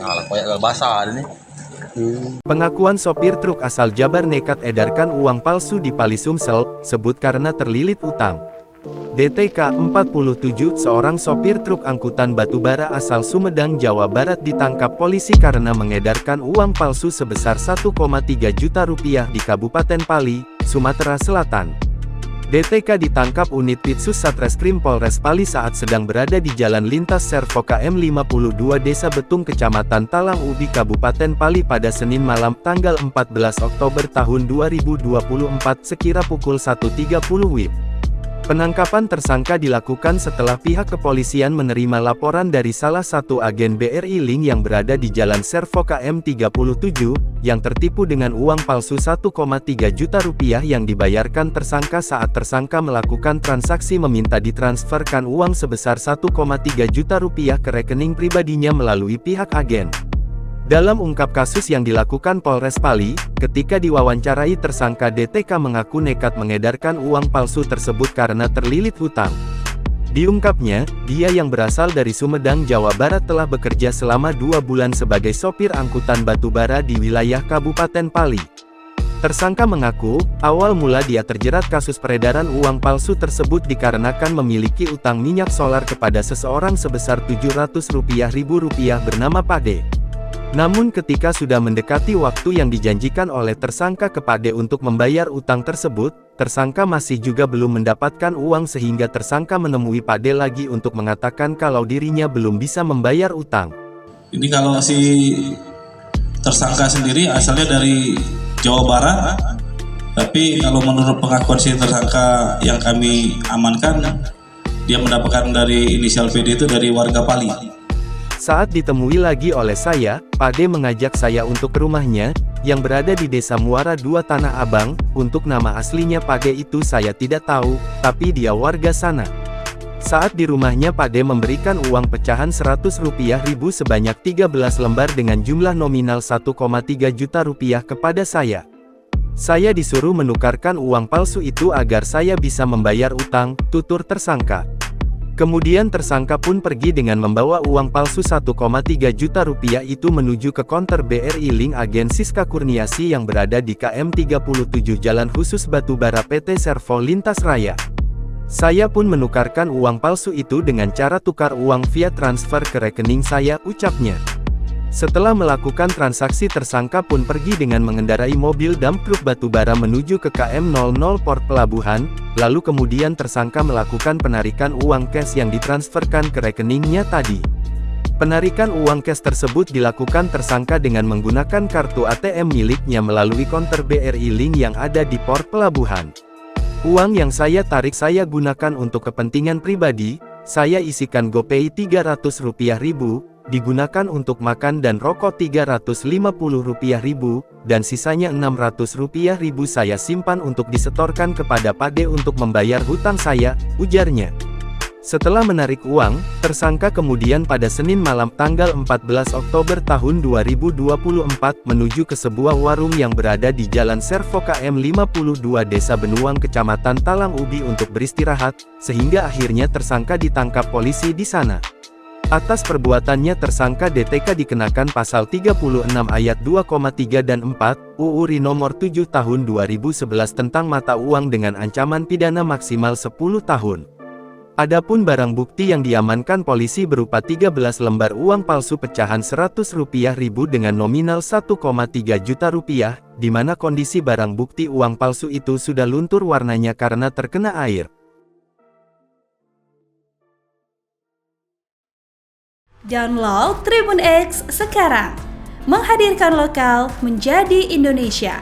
Nah, kayak basah ada nih. Pengakuan sopir truk asal Jabar nekat edarkan uang palsu di Pali Sumsel, sebut karena terlilit utang. DTK 47, seorang sopir truk angkutan batubara asal Sumedang, Jawa Barat ditangkap polisi karena mengedarkan uang palsu sebesar 1,3 juta rupiah di Kabupaten Pali, Sumatera Selatan. DTK ditangkap unit Pitsus Satreskrim Polres Pali saat sedang berada di Jalan Lintas Servo KM 52 Desa Betung Kecamatan Talang Ubi Kabupaten Pali pada Senin malam tanggal 14 Oktober tahun 2024 sekira pukul 1.30 WIB. Penangkapan tersangka dilakukan setelah pihak kepolisian menerima laporan dari salah satu agen BRI Link yang berada di Jalan Servo KM 37, yang tertipu dengan uang palsu 1,3 juta rupiah yang dibayarkan tersangka saat tersangka melakukan transaksi meminta ditransferkan uang sebesar 1,3 juta rupiah ke rekening pribadinya melalui pihak agen. Dalam ungkap kasus yang dilakukan Polres Pali, ketika diwawancarai tersangka DTK mengaku nekat mengedarkan uang palsu tersebut karena terlilit hutang. Diungkapnya, dia yang berasal dari Sumedang, Jawa Barat telah bekerja selama 2 bulan sebagai sopir angkutan batubara di wilayah Kabupaten Pali. Tersangka mengaku, awal mula dia terjerat kasus peredaran uang palsu tersebut dikarenakan memiliki utang minyak solar kepada seseorang sebesar Rp700.000 bernama Pade. Namun ketika sudah mendekati waktu yang dijanjikan oleh tersangka kepada untuk membayar utang tersebut, tersangka masih juga belum mendapatkan uang sehingga tersangka menemui Pade lagi untuk mengatakan kalau dirinya belum bisa membayar utang. Ini kalau si tersangka sendiri asalnya dari Jawa Barat, tapi kalau menurut pengakuan si tersangka yang kami amankan, dia mendapatkan dari inisial PD itu dari warga Pali. Saat ditemui lagi oleh saya, Pade mengajak saya untuk ke rumahnya, yang berada di Desa Muara 2 Tanah Abang. Untuk nama aslinya Pade itu saya tidak tahu, tapi dia warga sana. Saat di rumahnya Pade memberikan uang pecahan Rp100.000 sebanyak 13 lembar dengan jumlah nominal 1,3 juta rupiah kepada saya. Saya disuruh menukarkan uang palsu itu agar saya bisa membayar utang, tutur tersangka. Kemudian tersangka pun pergi dengan membawa uang palsu 1,3 juta rupiah itu menuju ke konter BRI Link agen Siska Kurniasi yang berada di KM 37 Jalan Khusus Batubara PT Servo Lintas Raya. Saya pun menukarkan uang palsu itu dengan cara tukar uang via transfer ke rekening saya, ucapnya. Setelah melakukan transaksi tersangka pun pergi dengan mengendarai mobil dump truk batubara menuju ke KM 00 Port Pelabuhan, lalu kemudian tersangka melakukan penarikan uang cash yang ditransferkan ke rekeningnya tadi. Penarikan uang cash tersebut dilakukan tersangka dengan menggunakan kartu ATM miliknya melalui konter BRI Link yang ada di Port Pelabuhan. Uang yang saya tarik saya gunakan untuk kepentingan pribadi, saya isikan GoPay Rp300.000, digunakan untuk makan dan rokok Rp350.000, dan sisanya Rp600.000 saya simpan untuk disetorkan kepada Pade untuk membayar hutang saya, ujarnya. Setelah menarik uang, tersangka kemudian pada Senin malam tanggal 14 Oktober tahun 2024 menuju ke sebuah warung yang berada di Jalan Servo KM 52 Desa Benuang Kecamatan Talang Ubi untuk beristirahat, sehingga akhirnya tersangka ditangkap polisi di sana. Atas perbuatannya tersangka DTK dikenakan pasal 36 ayat 2,3 dan 4, UU RI nomor 7 tahun 2011 tentang mata uang dengan ancaman pidana maksimal 10 tahun. Adapun barang bukti yang diamankan polisi berupa 13 lembar uang palsu pecahan Rp100.000 dengan nominal 1,3 juta rupiah, di mana kondisi barang bukti uang palsu itu sudah luntur warnanya karena terkena air. Download Tribun X sekarang, menghadirkan lokal menjadi Indonesia.